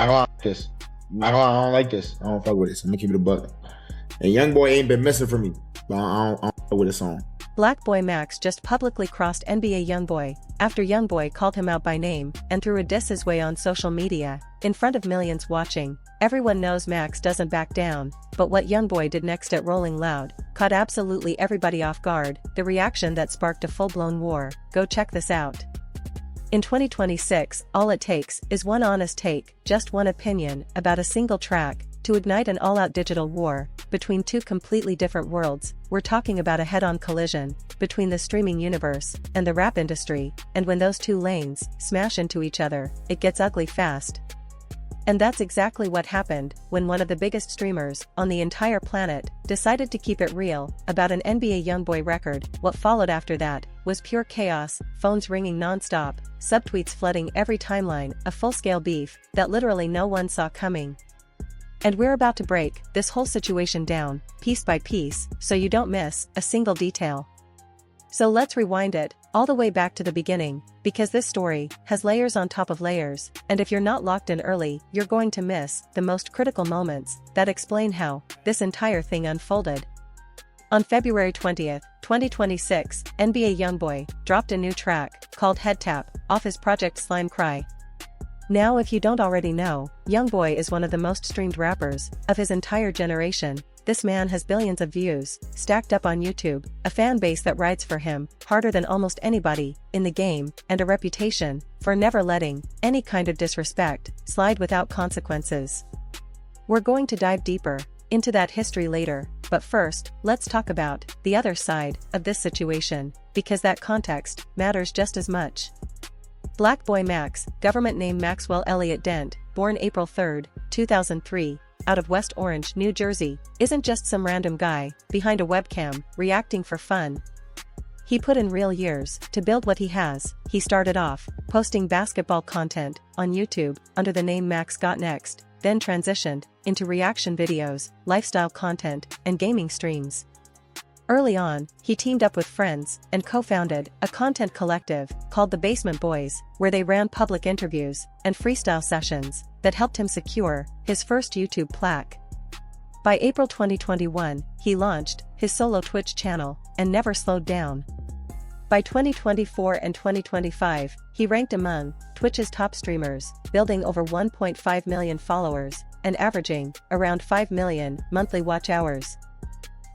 I don't like this. I don't like this. I don't fuck with this. I'm gonna keep it a buck. And YoungBoy ain't been missing from me. But I don't fuck with this song. Black Boy Max just publicly crossed NBA YoungBoy after YoungBoy called him out by name and threw a diss his way on social media in front of millions watching. Everyone knows Max doesn't back down, but what YoungBoy did next at Rolling Loud caught absolutely everybody off guard, the reaction that sparked a full-blown war. Go check this out. In 2026, all it takes is one honest take, just one opinion about a single track, to ignite an all-out digital war between two completely different worlds. We're talking about a head-on collision between the streaming universe and the rap industry, and when those two lanes smash into each other, it gets ugly fast. And that's exactly what happened when one of the biggest streamers on the entire planet decided to keep it real about an NBA YoungBoy record. What followed after that was pure chaos, phones ringing non-stop, subtweets flooding every timeline, a full-scale beef that literally no one saw coming. And we're about to break this whole situation down, piece by piece, so you don't miss a single detail. So let's rewind it all the way back to the beginning, because this story has layers on top of layers, and if you're not locked in early, you're going to miss the most critical moments that explain how this entire thing unfolded. On February 20th, 2026, NBA YoungBoy dropped a new track called Head Tap off his project Slime Cry. Now, if you don't already know, YoungBoy is one of the most streamed rappers of his entire generation. This man has billions of views stacked up on YouTube, a fan base that rides for him harder than almost anybody in the game, and a reputation for never letting any kind of disrespect slide without consequences. We're going to dive deeper into that history later, but first, let's talk about the other side of this situation, because that context matters just as much. Black Boy Max, government name Maxwell Elliott Dent, born April 3, 2003, out of West Orange, New Jersey, isn't just some random guy behind a webcam reacting for fun. He put in real years to build what he has. He started off posting basketball content on YouTube under the name Max Got Next, then transitioned into reaction videos, lifestyle content, and gaming streams. Early on, he teamed up with friends and co-founded a content collective called The Basement Boys, where they ran public interviews and freestyle sessions that helped him secure his first YouTube plaque. By April 2021, he launched his solo Twitch channel and never slowed down. By 2024 and 2025, he ranked among Twitch's top streamers, building over 1.5 million followers and averaging around 5 million monthly watch hours.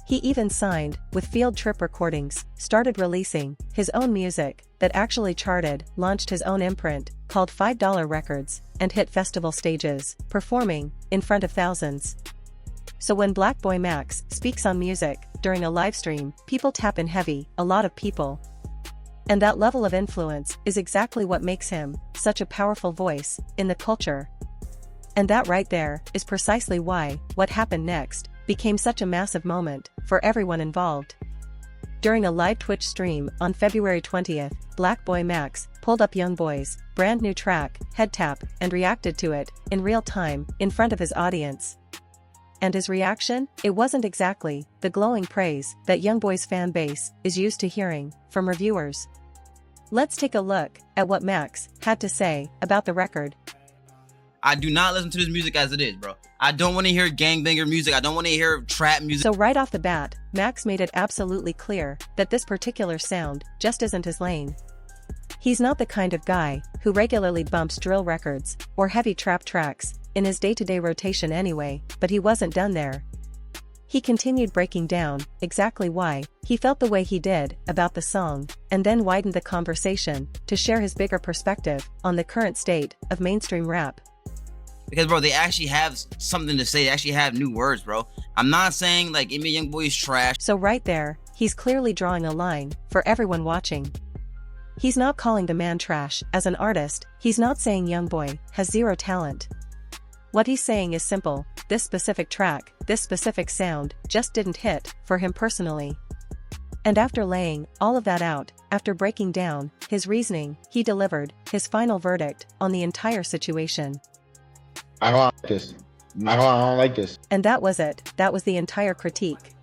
He even signed with Field Trip Recordings, started releasing his own music that actually charted, launched his own imprint called $5 Records, and hit festival stages, performing in front of thousands. So when Black Boy Max speaks on music during a live stream, people tap in heavy, a lot of people. And that level of influence is exactly what makes him such a powerful voice in the culture. And that right there is precisely why what happened next became such a massive moment for everyone involved. During a live Twitch stream on February 20th, Black Boy Max pulled up YoungBoy's brand new track, Head Tap, and reacted to it in real time in front of his audience. And his reaction? It wasn't exactly the glowing praise that YoungBoy's fan base is used to hearing from reviewers. Let's take a look at what Max had to say about the record. I do not listen to this music as it is, bro. I don't want to hear gangbanger music. I don't want to hear trap music. So right off the bat, Max made it absolutely clear that this particular sound just isn't his lane. He's not the kind of guy who regularly bumps drill records or heavy trap tracks in his day-to-day rotation anyway, but he wasn't done there. He continued breaking down exactly why he felt the way he did about the song, and then widened the conversation to share his bigger perspective on the current state of mainstream rap. Because, bro, they actually have something to say. They actually have new words, bro. I'm not saying, like, NBA YoungBoy is trash. So right there, he's clearly drawing a line for everyone watching. He's not calling the man trash as an artist. He's not saying YoungBoy has zero talent. What he's saying is simple: this specific track, this specific sound, just didn't hit for him personally. And after laying all of that out, after breaking down his reasoning, he delivered his final verdict on the entire situation. I don't like this. I don't like this. And that was it. That was the entire critique.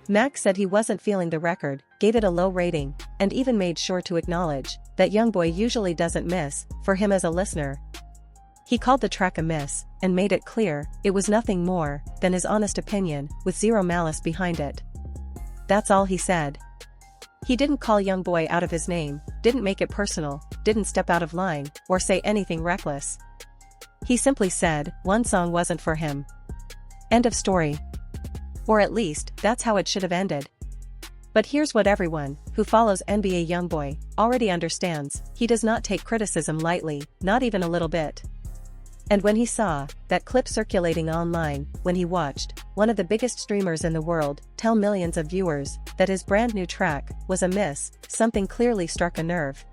Max said he wasn't feeling the record, gave it a low rating, and even made sure to acknowledge that YoungBoy usually doesn't miss for him as a listener. He called the track a miss, and made it clear it was nothing more than his honest opinion, with zero malice behind it. That's all he said. He didn't call YoungBoy out of his name, didn't make it personal, didn't step out of line, or say anything reckless. He simply said one song wasn't for him. End of story. Or at least, that's how it should have ended. But here's what everyone who follows NBA YoungBoy already understands: he does not take criticism lightly, not even a little bit. And when he saw that clip circulating online, when he watched one of the biggest streamers in the world tell millions of viewers that his brand new track was a miss, something clearly struck a nerve.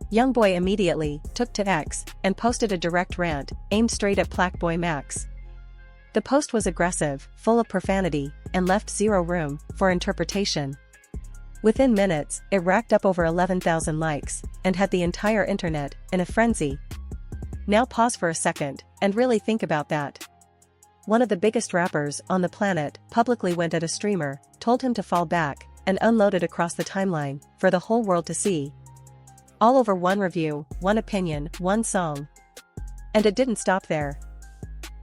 YoungBoy immediately took to X and posted a direct rant aimed straight at Plaqueboy Max. The post was aggressive, full of profanity, and left zero room for interpretation. Within minutes, it racked up over 11,000 likes and had the entire internet in a frenzy. Now pause for a second and really think about that. One of the biggest rappers on the planet publicly went at a streamer, told him to fall back, and unloaded across the timeline for the whole world to see. All over one review, one opinion, one song. And it didn't stop there.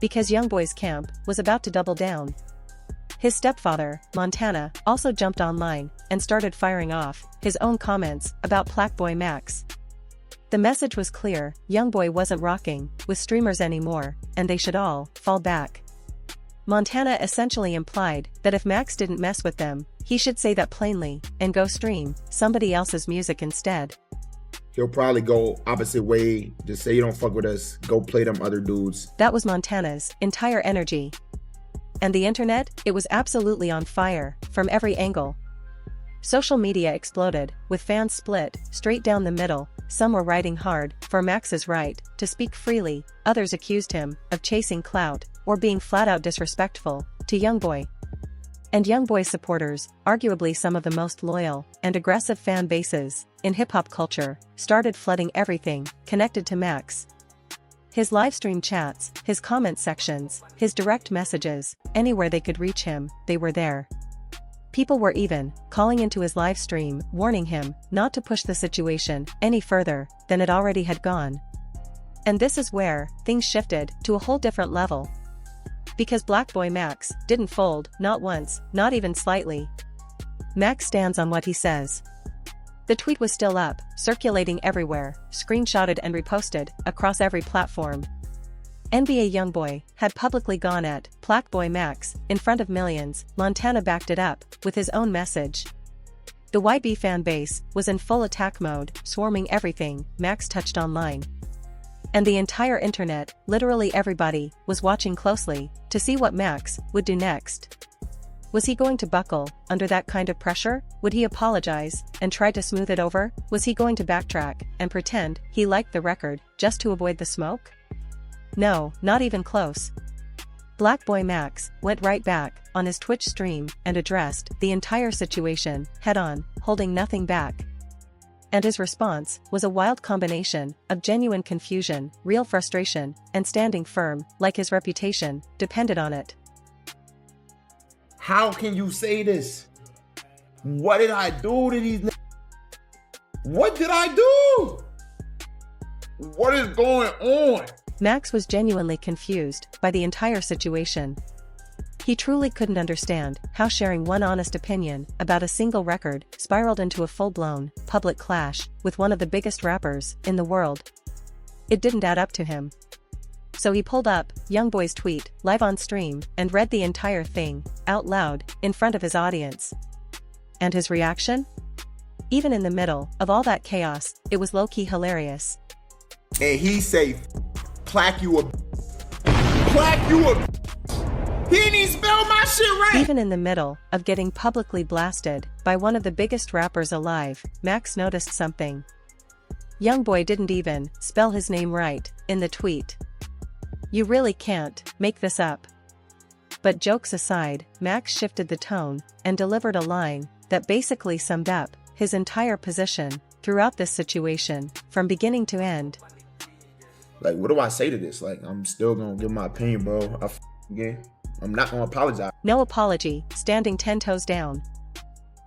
Because YoungBoy's camp was about to double down. His stepfather, Montana, also jumped online and started firing off his own comments about Plaqueboy Max. The message was clear: YoungBoy wasn't rocking with streamers anymore, and they should all fall back. Montana essentially implied that if Max didn't mess with them, he should say that plainly and go stream somebody else's music instead. He'll probably go opposite way, just say you don't fuck with us, go play them other dudes. That was Montana's entire energy. And the internet, it was absolutely on fire, from every angle. Social media exploded, with fans split straight down the middle. Some were riding hard for Max's right to speak freely, others accused him of chasing clout or being flat-out disrespectful to YoungBoy. And YoungBoy supporters, arguably some of the most loyal and aggressive fan bases in hip-hop culture, started flooding everything connected to Max. His livestream chats, his comment sections, his direct messages, anywhere they could reach him, they were there. People were even calling into his live stream, warning him not to push the situation any further than it already had gone. And this is where things shifted to a whole different level. Because Plaqueboy Max didn't fold, not once, not even slightly. Max stands on what he says. The tweet was still up, circulating everywhere, screenshotted and reposted across every platform. NBA YoungBoy had publicly gone at Plaqueboy Max in front of millions. Montana backed it up with his own message. The YB fan base was in full attack mode, swarming everything Max touched online. And the entire internet, literally everybody, was watching closely to see what Max would do next. Was he going to buckle under that kind of pressure? Would he apologize and try to smooth it over? Was he going to backtrack and pretend he liked the record just to avoid the smoke? No, not even close. Plaqueboy Max went right back on his Twitch stream and addressed the entire situation head-on, holding nothing back. And his response was a wild combination of genuine confusion, real frustration, and standing firm, like his reputation depended on it. How can you say this? What did I do to these? What did I do? What is going on? Max was genuinely confused by the entire situation. He truly couldn't understand how sharing one honest opinion about a single record spiraled into a full-blown, public clash with one of the biggest rappers in the world. It didn't add up to him. So he pulled up YoungBoy's tweet live on stream and read the entire thing out loud in front of his audience. And his reaction? Even in the middle of all that chaos, it was low-key hilarious. And he say, Plaque you a Plaque you a He didn't even spell my shit right! Even in the middle of getting publicly blasted by one of the biggest rappers alive, Max noticed something. YoungBoy didn't even spell his name right in the tweet. You really can't make this up. But jokes aside, Max shifted the tone and delivered a line that basically summed up his entire position throughout this situation, from beginning to end. Like, what do I say to this? Like, I'm still gonna give my opinion, bro. Again, I'm not gonna apologize. No apology, standing 10 toes down.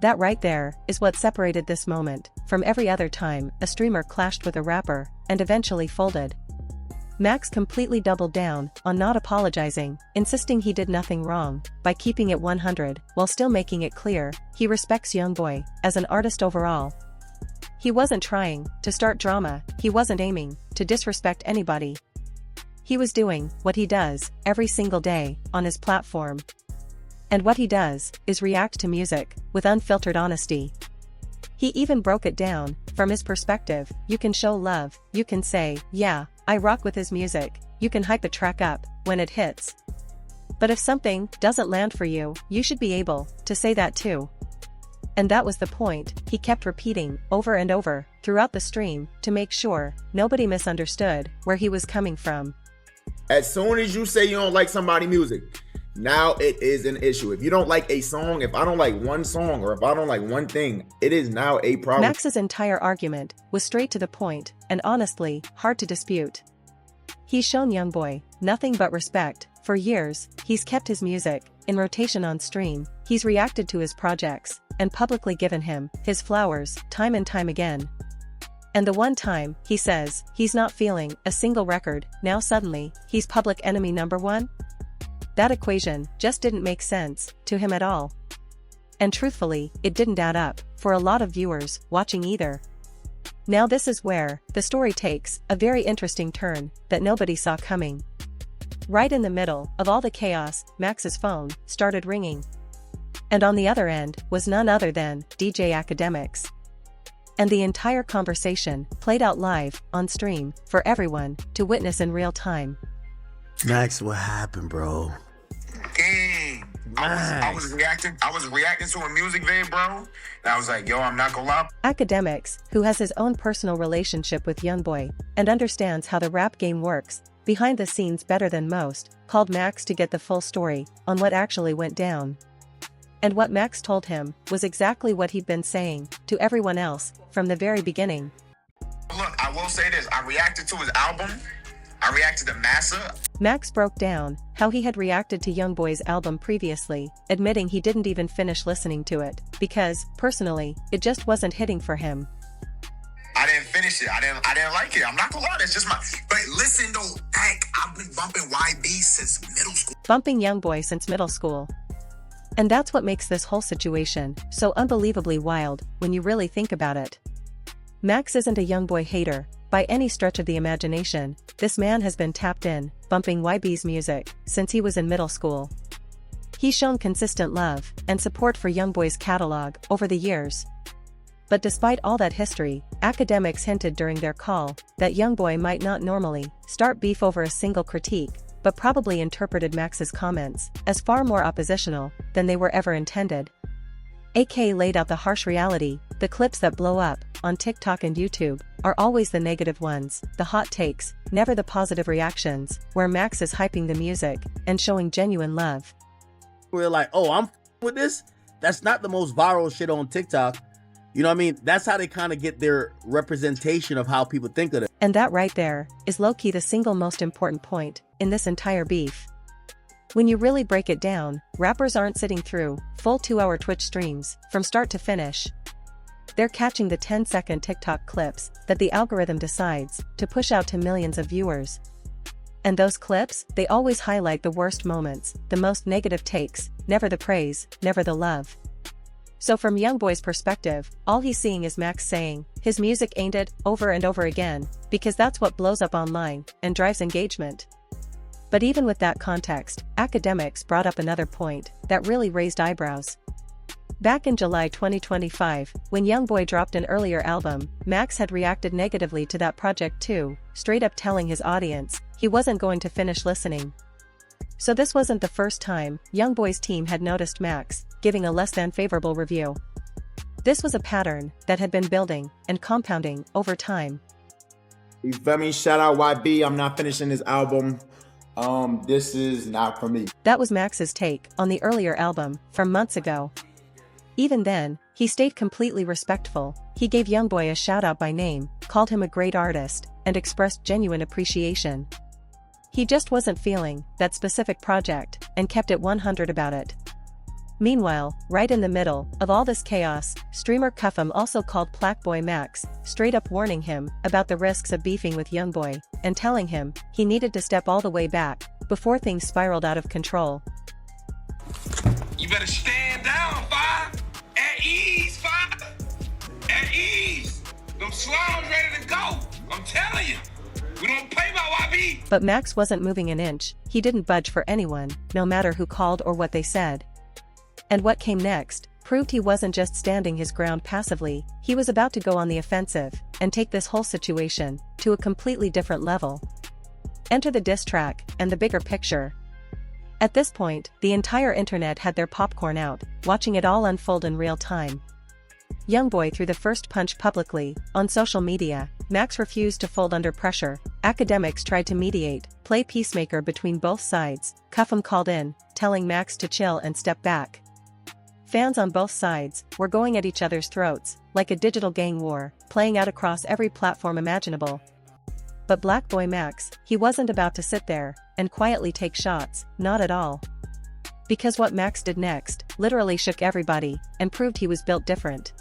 That right there is what separated this moment from every other time a streamer clashed with a rapper and eventually folded. Max completely doubled down on not apologizing, insisting he did nothing wrong, by keeping it 100, while still making it clear he respects YoungBoy as an artist overall. He wasn't trying to start drama, he wasn't aiming to disrespect anybody. He was doing what he does every single day on his platform. And what he does is react to music with unfiltered honesty. He even broke it down from his perspective. You can show love, you can say, yeah, I rock with his music, you can hype a track up when it hits. But if something doesn't land for you, you should be able to say that too. And that was the point he kept repeating over and over throughout the stream to make sure nobody misunderstood where he was coming from. As soon as you say you don't like somebody's music, now it is an issue. If you don't like a song, if I don't like one song, or if I don't like one thing, it is now a problem. Max's entire argument was straight to the point and honestly hard to dispute. He's shown YoungBoy nothing but respect. For years, he's kept his music in rotation on stream, he's reacted to his projects, and publicly given him his flowers time and time again. And the one time he says he's not feeling a single record, now suddenly he's public enemy #1? That equation just didn't make sense to him at all. And truthfully, it didn't add up for a lot of viewers watching either. Now this is where the story takes a very interesting turn that nobody saw coming. Right in the middle of all the chaos, Max's phone started ringing. And on the other end was none other than DJ Academics. And the entire conversation played out live on stream for everyone to witness in real time. Max, what happened, bro? Dang. I was reacting to a music video, bro. And I was like, yo, I'm not gonna lie. Academics, who has his own personal relationship with YoungBoy and understands how the rap game works behind the scenes better than most, called Max to get the full story on what actually went down. And what Max told him was exactly what he'd been saying to everyone else from the very beginning. Look, I will say this. I reacted to his album. I reacted to Massa. Max broke down how he had reacted to YoungBoy's album previously, admitting he didn't even finish listening to it, because, personally, it just wasn't hitting for him. I didn't finish it. I didn't like it. I'm not gonna lie, that's just my... But listen though, I've been bumping YB since middle school. Bumping YoungBoy since middle school. And that's what makes this whole situation so unbelievably wild when you really think about it. Max isn't a YoungBoy hater by any stretch of the imagination. This man has been tapped in, bumping YB's music since he was in middle school. He's shown consistent love and support for YoungBoy's catalog over the years. But despite all that history, Academics hinted during their call that YoungBoy might not normally start beef over a single critique, but probably interpreted Max's comments as far more oppositional than they were ever intended. AK laid out the harsh reality: the clips that blow up on TikTok and YouTube are always the negative ones, the hot takes, never the positive reactions, where Max is hyping the music and showing genuine love. We're like, oh, I'm with this? That's not the most viral shit on TikTok. You know what I mean? That's how they kind of get their representation of how people think of it. And that right there is low-key the single most important point in this entire beef. When you really break it down, rappers aren't sitting through full 2-hour Twitch streams from start to finish. They're catching the 10-second TikTok clips that the algorithm decides to push out to millions of viewers. And those clips, they always highlight the worst moments, the most negative takes, never the praise, never the love. So from YoungBoy's perspective, all he's seeing is Max saying his music ain't it over and over again, because that's what blows up online and drives engagement. But even with that context, Academics brought up another point that really raised eyebrows. Back in July 2025, when YoungBoy dropped an earlier album, Max had reacted negatively to that project too, straight up telling his audience he wasn't going to finish listening. So this wasn't the first time YoungBoy's team had noticed Max giving a less than favorable review. This was a pattern that had been building and compounding over time. You feel me? Shout out YB. I'm not finishing this album. This is not for me. That was Max's take on the earlier album from months ago. Even then, he stayed completely respectful. He gave YoungBoy a shout out by name, called him a great artist, and expressed genuine appreciation. He just wasn't feeling that specific project and kept it 100 about it. Meanwhile, right in the middle of all this chaos, streamer Cuffham also called Plackboy Max, straight up warning him about the risks of beefing with YoungBoy, and telling him he needed to step all the way back before things spiraled out of control. You better stand down, Five. At ease, Five. At ease. Them slums ready to go. I'm telling you. We don't play by YB. But Max wasn't moving an inch. He didn't budge for anyone, no matter who called or what they said. And what came next proved he wasn't just standing his ground passively, he was about to go on the offensive and take this whole situation to a completely different level. Enter the diss track and the bigger picture. At this point, the entire internet had their popcorn out, watching it all unfold in real time. YoungBoy threw the first punch publicly on social media. Max refused to fold under pressure. Academics tried to mediate, play peacemaker between both sides. Cuffham called in, telling Max to chill and step back. Fans on both sides were going at each other's throats, like a digital gang war, playing out across every platform imaginable. But Black Boy Max, he wasn't about to sit there and quietly take shots, not at all. Because what Max did next literally shook everybody and proved he was built different.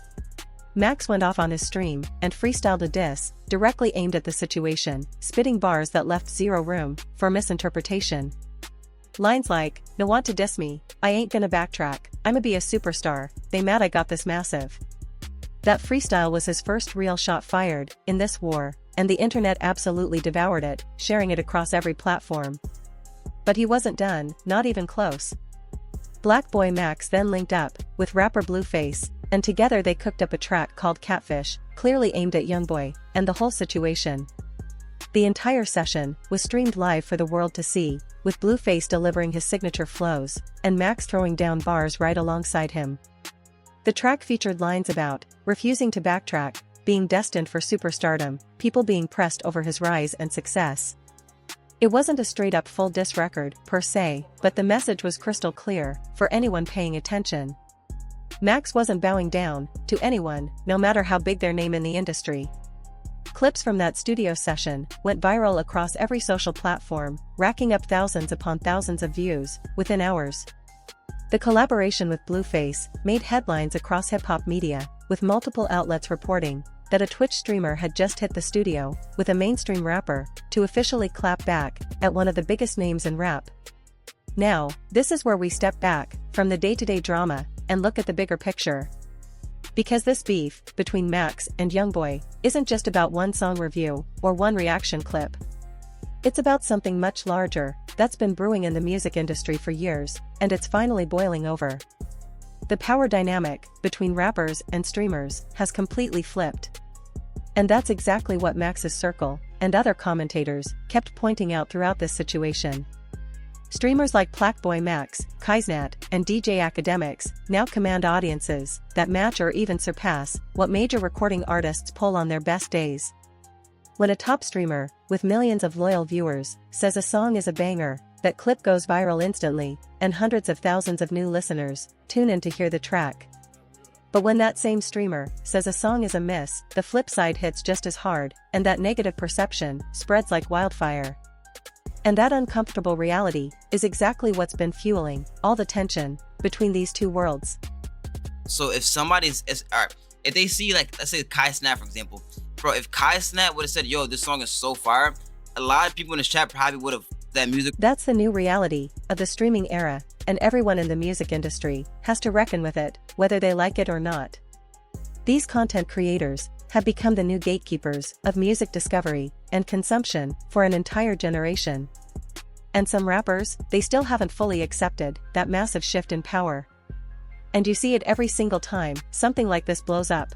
Max went off on his stream and freestyled a diss, directly aimed at the situation, spitting bars that left zero room for misinterpretation. Lines like, "No want to diss me, I ain't gonna backtrack, I'ma be a superstar, they mad I got this massive." That freestyle was his first real shot fired in this war, and the internet absolutely devoured it, sharing it across every platform. But he wasn't done, not even close. Black Boy Max then linked up with rapper Blueface, and together they cooked up a track called Catfish, clearly aimed at YoungBoy and the whole situation. The entire session was streamed live for the world to see, with Blueface delivering his signature flows, and Max throwing down bars right alongside him. The track featured lines about refusing to backtrack, being destined for superstardom, people being pressed over his rise and success. It wasn't a straight-up full diss record, per se, but the message was crystal clear for anyone paying attention. Max wasn't bowing down to anyone, no matter how big their name in the industry. Clips from that studio session went viral across every social platform, racking up thousands upon thousands of views within hours. The collaboration with Blueface made headlines across hip-hop media, with multiple outlets reporting that a Twitch streamer had just hit the studio with a mainstream rapper to officially clap back at one of the biggest names in rap. Now, this is where we step back from the day-to-day drama and look at the bigger picture. Because this beef between Max and YoungBoy isn't just about one song review or one reaction clip. It's about something much larger that's been brewing in the music industry for years, and it's finally boiling over. The power dynamic between rappers and streamers has completely flipped. And that's exactly what Max's circle and other commentators kept pointing out throughout this situation. Streamers like Plackboy Max, Kaisnat, and DJ Academics now command audiences that match or even surpass what major recording artists pull on their best days. When a top streamer, with millions of loyal viewers, says a song is a banger, that clip goes viral instantly, and hundreds of thousands of new listeners tune in to hear the track. But when that same streamer says a song is a miss, the flip side hits just as hard, and that negative perception spreads like wildfire. And that uncomfortable reality is exactly what's been fueling all the tension between these two worlds. So if somebody's, alright, if they see, like, let's say Kai Snap, for example, bro, if Kai Snap would have said, yo, this song is so fire, a lot of people in the chat probably would have that music. That's the new reality of the streaming era, and everyone in the music industry has to reckon with it, whether they like it or not. These content creators have become the new gatekeepers of music discovery and consumption for an entire generation. And some rappers, they still haven't fully accepted that massive shift in power. And you see it every single time something like this blows up.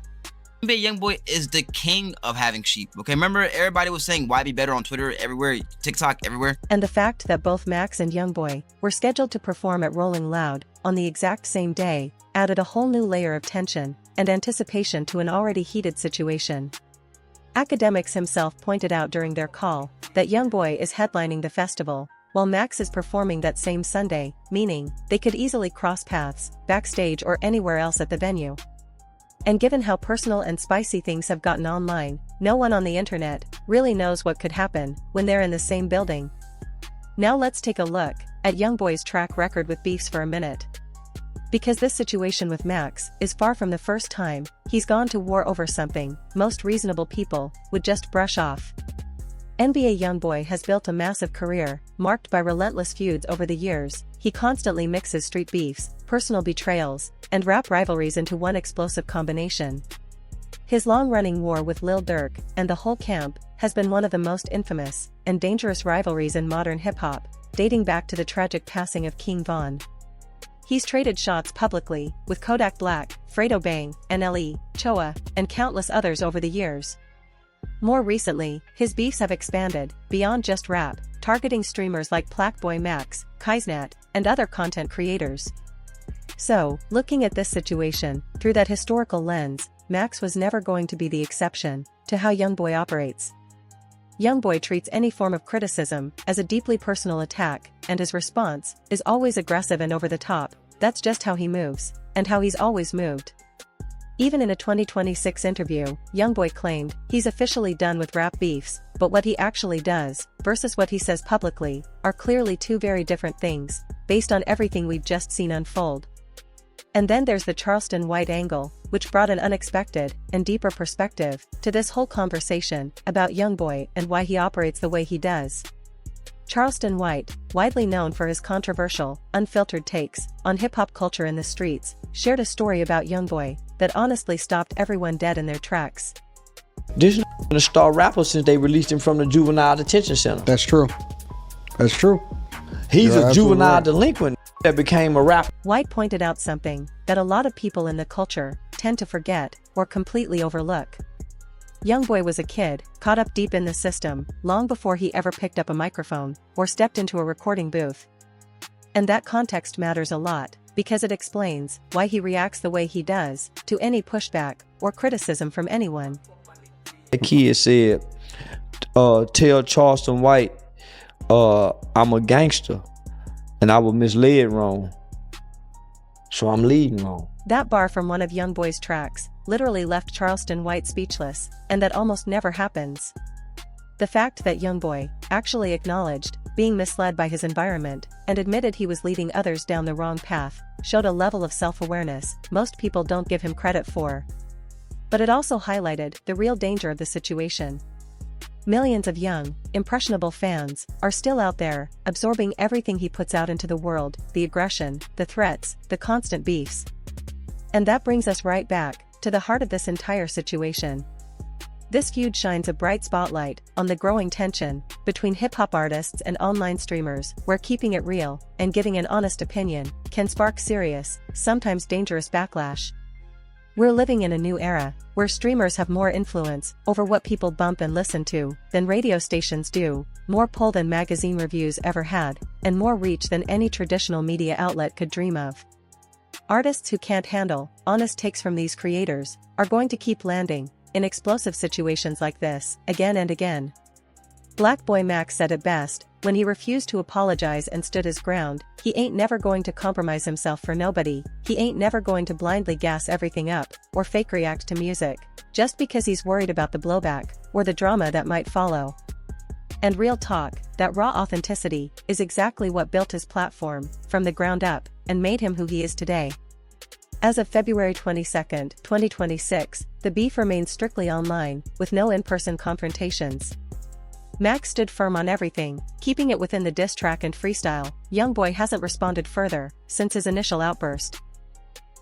YoungBoy is the king of having sheep. Okay, remember everybody was saying why be better on Twitter, everywhere, TikTok, everywhere. And the fact that both Max and YoungBoy were scheduled to perform at Rolling Loud on the exact same day added a whole new layer of tension and anticipation to an already heated situation. Academics himself pointed out during their call that YoungBoy is headlining the festival, while Max is performing that same Sunday, meaning they could easily cross paths, backstage or anywhere else at the venue. And given how personal and spicy things have gotten online, no one on the internet really knows what could happen when they're in the same building. Now let's take a look at YoungBoy's track record with beefs for a minute. Because this situation with Max is far from the first time he's gone to war over something most reasonable people would just brush off. NBA YoungBoy has built a massive career, marked by relentless feuds over the years. He constantly mixes street beefs, personal betrayals, and rap rivalries into one explosive combination. His long-running war with Lil Durk and the whole camp has been one of the most infamous and dangerous rivalries in modern hip-hop, dating back to the tragic passing of King Von. He's traded shots publicly with Kodak Black, Fredo Bang, NLE, Choa, and countless others over the years. More recently, his beefs have expanded beyond just rap, targeting streamers like Plaqueboy Max, Kaisnat, and other content creators. So, looking at this situation through that historical lens, Max was never going to be the exception to how YoungBoy operates. YoungBoy treats any form of criticism as a deeply personal attack, and his response is always aggressive and over the top. That's just how he moves, and how he's always moved. Even in a 2026 interview, YoungBoy claimed he's officially done with rap beefs, but what he actually does, versus what he says publicly, are clearly two very different things, based on everything we've just seen unfold. And then there's the Charleston White angle, which brought an unexpected and deeper perspective to this whole conversation about YoungBoy and why he operates the way he does. Charleston White, widely known for his controversial, unfiltered takes on hip-hop culture in the streets, shared a story about YoungBoy that honestly stopped everyone dead in their tracks. This been a star rapper since they released him from the juvenile detention center. That's true. That's true. He's You're a juvenile right. delinquent that became a rapper. White pointed out something that a lot of people in the culture tend to forget or completely overlook. YoungBoy was a kid, caught up deep in the system, long before he ever picked up a microphone or stepped into a recording booth. And that context matters a lot, because it explains why he reacts the way he does to any pushback or criticism from anyone. The kid said, tell Charleston White, I'm a gangster, and I was misled wrong, so I'm leading wrong. That bar from one of YoungBoy's tracks literally left Charleston White speechless, and that almost never happens. The fact that YoungBoy actually acknowledged being misled by his environment and admitted he was leading others down the wrong path showed a level of self-awareness most people don't give him credit for. But it also highlighted the real danger of the situation. Millions of young, impressionable fans are still out there, absorbing everything he puts out into the world, the aggression, the threats, the constant beefs. And that brings us right back to the heart of this entire situation. This feud shines a bright spotlight on the growing tension between hip-hop artists and online streamers, where keeping it real and giving an honest opinion can spark serious, sometimes dangerous backlash. We're living in a new era, where streamers have more influence over what people bump and listen to than radio stations do, more pull than magazine reviews ever had, and more reach than any traditional media outlet could dream of. Artists who can't handle honest takes from these creators are going to keep landing in explosive situations like this, again and again. Plaqueboy Max said it best when he refused to apologize and stood his ground. He ain't never going to compromise himself for nobody. He ain't never going to blindly gas everything up or fake react to music just because he's worried about the blowback or the drama that might follow. And real talk, that raw authenticity is exactly what built his platform from the ground up and made him who he is today. As of February 22, 2026, the beef remains strictly online, with no in-person confrontations. Max stood firm on everything, keeping it within the diss track and freestyle. YoungBoy hasn't responded further since his initial outburst.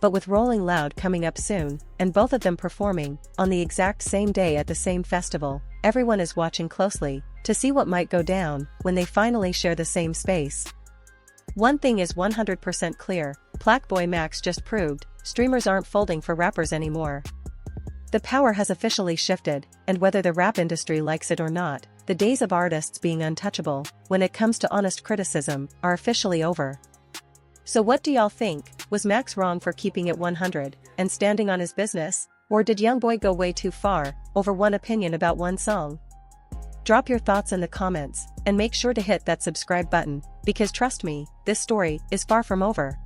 But with Rolling Loud coming up soon, and both of them performing on the exact same day at the same festival, everyone is watching closely to see what might go down when they finally share the same space. One thing is 100% clear: Plaqueboy Max just proved streamers aren't folding for rappers anymore. The power has officially shifted, and whether the rap industry likes it or not, the days of artists being untouchable when it comes to honest criticism are officially over. So what do y'all think? Was Max wrong for keeping it 100 and standing on his business? Or did YoungBoy go way too far over one opinion about one song? Drop your thoughts in the comments, and make sure to hit that subscribe button, because trust me, this story is far from over.